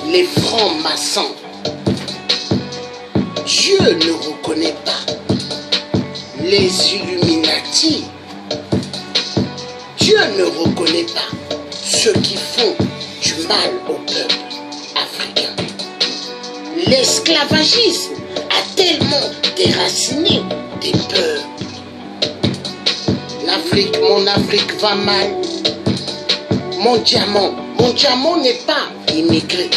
les francs-maçons. Dieu ne reconnaît pas les Illuminati. Dieu ne reconnaît pas ceux qui font du mal au peuple africain. L'esclavagisme a tellement déraciné des peuples. Mon Afrique va mal. Mon diamant n'est pas immigré.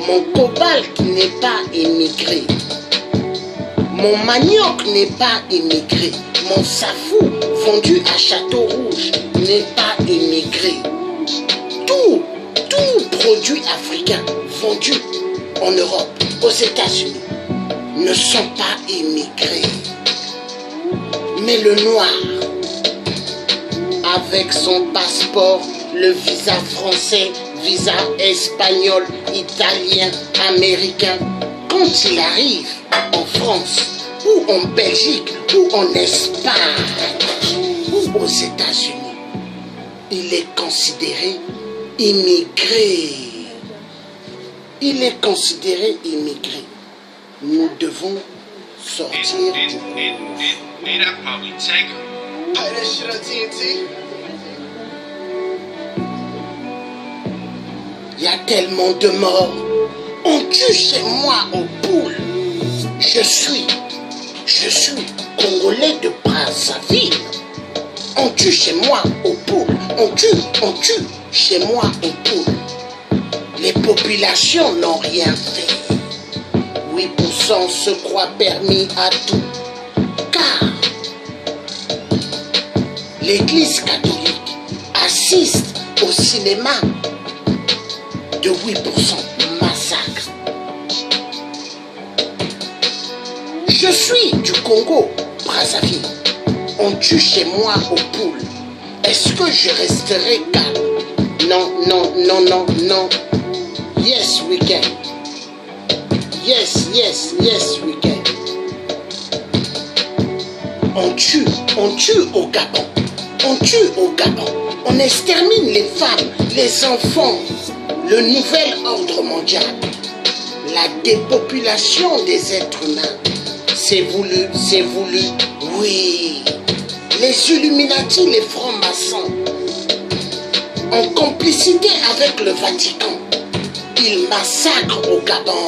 Mon cobalt n'est pas immigré. Mon manioc n'est pas immigré. Mon safou fondu à Château Rouge n'est pas immigré. Tout produit africain vendu en Europe, aux États-Unis, ne sont pas immigrés. Mais le noir, avec son passeport, le visa français, visa espagnol, italien, américain, quand il arrive en France, ou en Belgique, ou en Espagne, ou aux États-Unis, il est considéré immigré. Il est considéré immigré. Nous devons sortir du Il y a tellement de morts. On tue chez moi aux poules. Je suis Congolais de Brazzaville. On tue chez moi aux poules. On tue chez moi aux poules. Les populations n'ont rien fait. 8% se croient permis à tout. Car l'Église catholique assiste au cinéma de 8% massacre. Je suis du Congo, Brazzaville. On tue chez moi aux poules. Est-ce que je resterai calme? Non. Yes, we can. Yes, we can. On tue au Gabon. On extermine les femmes, les enfants. Le nouvel ordre mondial. La dépopulation des êtres humains. C'est voulu. Oui. Les Illuminati, les francs-maçons, en complicité avec le Vatican, ils massacrent au Gabon.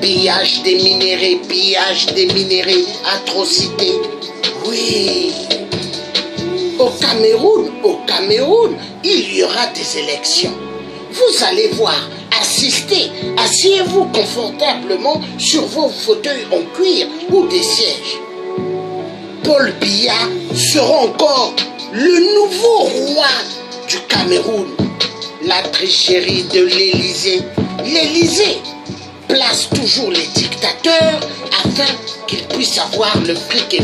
Pillage des minéraux, atrocités. Oui. Au Cameroun, il y aura des élections. Vous allez voir, asseyez-vous confortablement sur vos fauteuils en cuir ou des sièges. Paul Biya sera encore le nouveau roi du Cameroun. La tricherie de l'Élysée. L'Élysée place toujours les dictateurs afin qu'ils puissent avoir le fric.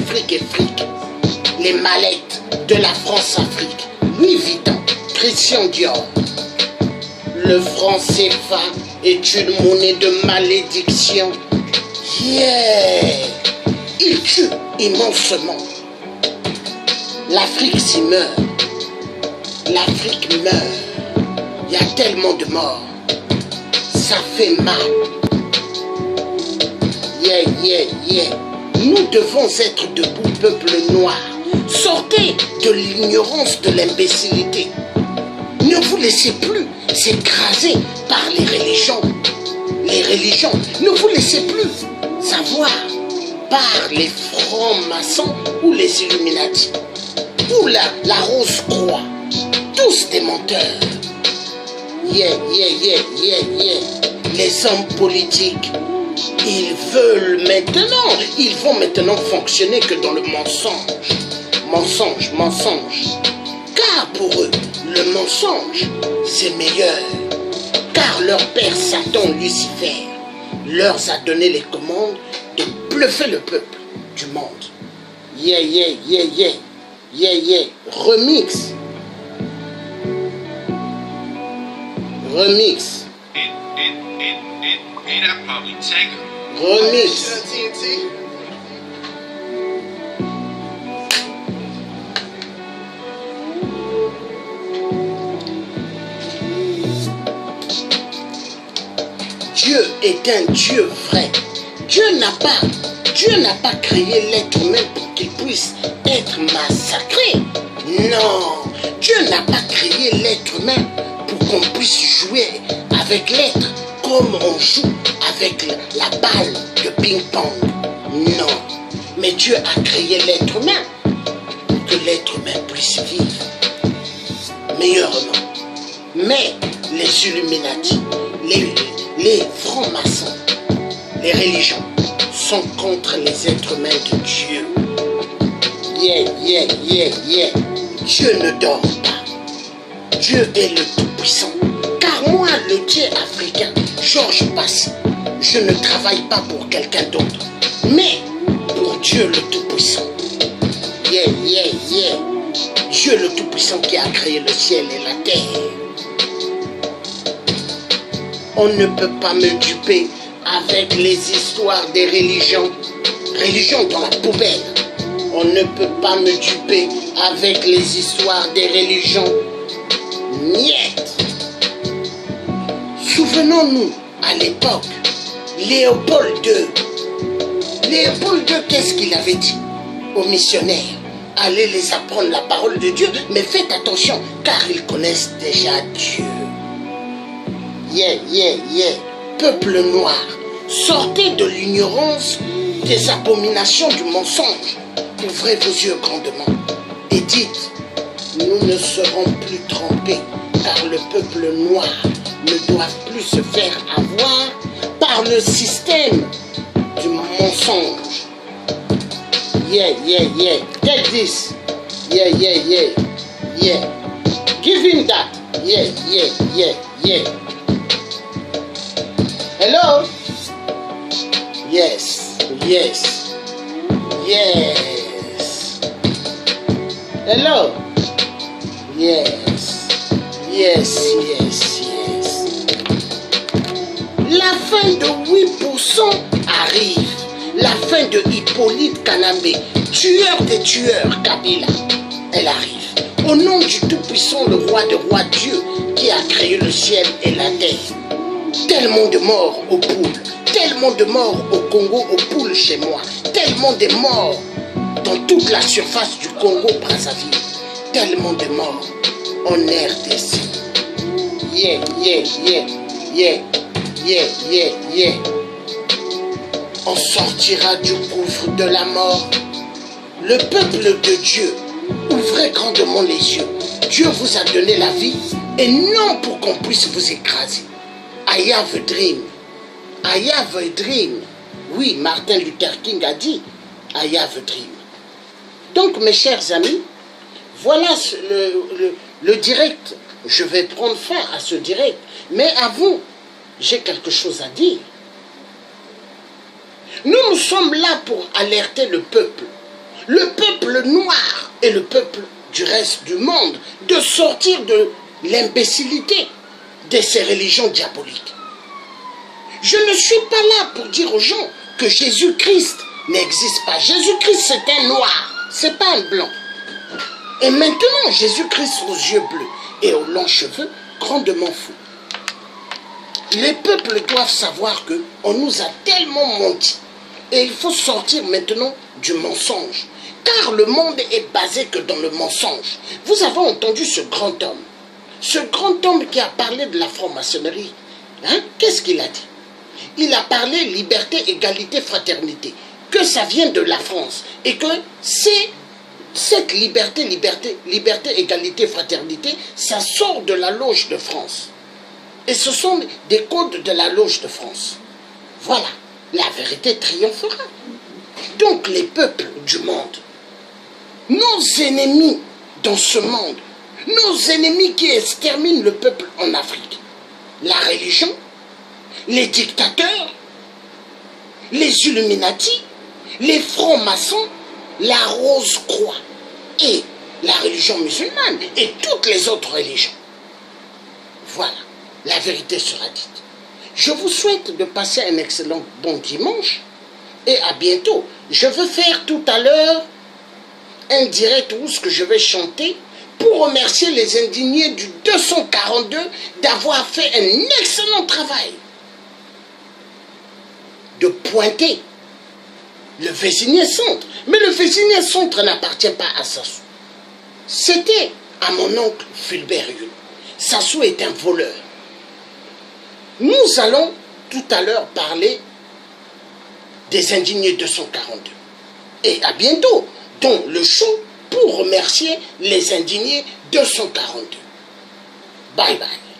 Les mallettes de la France-Afrique. Louis Vuitton, Christian Dior. Le franc CFA est une monnaie de malédiction. Il tue immensement. L'Afrique s'y meurt. L'Afrique meurt. Il y a tellement de morts. Ça fait mal. Nous devons être debout, peuple noir. Sortez de l'ignorance, de l'imbécilité. Ne vous laissez plus s'écraser par les religions. Ne vous laissez plus savoir par les francs-maçons ou les Illuminati ou la Rose-Croix. Tous des menteurs. Les hommes politiques, ils vont maintenant fonctionner que dans le mensonge. Mensonge. Car pour eux, le mensonge, c'est meilleur. Car leur père Satan, Lucifer, leur a donné les commandes de bluffer le peuple du monde. Remix. Dieu est un Dieu vrai. Dieu n'a pas créé l'être humain pour qu'il puisse être massacré. Non, Dieu n'a pas créé l'être humain pour qu'on puisse jouer avec l'être comme on joue avec la balle de ping-pong. Non, mais Dieu a créé l'être humain pour que l'être humain puisse vivre meilleurement. Mais les Illuminati, les francs-maçons, les religions sont contre les êtres humains de Dieu. Dieu ne dort pas. Dieu est le Tout-Puissant. Car moi, le Dieu africain, Georges Passy, je ne travaille pas pour quelqu'un d'autre, mais pour Dieu le Tout-Puissant. Dieu le Tout-Puissant qui a créé le ciel et la terre. On ne peut pas me duper avec les histoires des religions. Religions dans la poubelle. On ne peut pas me duper avec les histoires des religions. Niet. Souvenons-nous, à l'époque, Léopold II. Léopold II, qu'est-ce qu'il avait dit aux missionnaires? Allez les apprendre la parole de Dieu, mais faites attention, car ils connaissent déjà Dieu. Peuple noir, sortez de l'ignorance des abominations du mensonge. Ouvrez vos yeux grandement et dites, nous ne serons plus trompés, car le peuple noir ne doit plus se faire avoir par le système du mensonge. Take this. Give him that. Hello? Yes. Hello? Yes. La fin de 8% arrive. La fin de Hippolyte Kanambe, tueur des tueurs, Kabila, elle arrive. Au nom du Tout-Puissant, le roi de rois, Dieu, qui a créé le ciel et la terre. Tellement de morts aux poules, tellement de morts au Congo, aux poules chez moi, tellement de morts dans toute la surface du Congo-Brazzaville, tellement de morts en RDC. On sortira du gouffre de la mort. Le peuple de Dieu, ouvrez grandement les yeux. Dieu vous a donné la vie et non pour qu'on puisse vous écraser. I have a dream. I have a dream. Oui, Martin Luther King a dit I have a dream. Donc mes chers amis, voilà le direct. Je vais prendre fin à ce direct. Mais avant, j'ai quelque chose à dire. Nous sommes là pour alerter le peuple noir et le peuple du reste du monde, de sortir de l'imbécilité de ces religions diaboliques. Je ne suis pas là pour dire aux gens que Jésus-Christ n'existe pas. Jésus-Christ, c'est un noir, c'est pas un blanc. Et maintenant, Jésus-Christ aux yeux bleus et aux longs cheveux, grandement fous. Les peuples doivent savoir qu'on nous a tellement menti. Et il faut sortir maintenant du mensonge. Car le monde est basé que dans le mensonge. Vous avez entendu ce grand homme. Ce grand homme qui a parlé de la franc-maçonnerie. Qu'est-ce qu'il a dit? Il a parlé liberté, égalité, fraternité. Que ça vient de la France. Et que c'est cette liberté, égalité, fraternité, ça sort de la loge de France. Et ce sont des codes de la loge de France. Voilà. La vérité triomphera. Donc les peuples du monde, nos ennemis dans ce monde, nos ennemis qui exterminent le peuple en Afrique, la religion, les dictateurs, les Illuminati, les francs-maçons, la Rose-Croix et la religion musulmane et toutes les autres religions. Voilà, la vérité sera dite. Je vous souhaite de passer un excellent bon dimanche et à bientôt. Je veux faire tout à l'heure un direct où ce que je vais chanter pour remercier les indignés du 242 d'avoir fait un excellent travail. de pointer le Vézinier Centre. Mais le Vézinier Centre n'appartient pas à Sassou. C'était à mon oncle Fulbert Yul. Sassou est un voleur. Nous allons tout à l'heure parler des indignés 242. Et à bientôt dans le show pour remercier les indignés 242. Bye bye.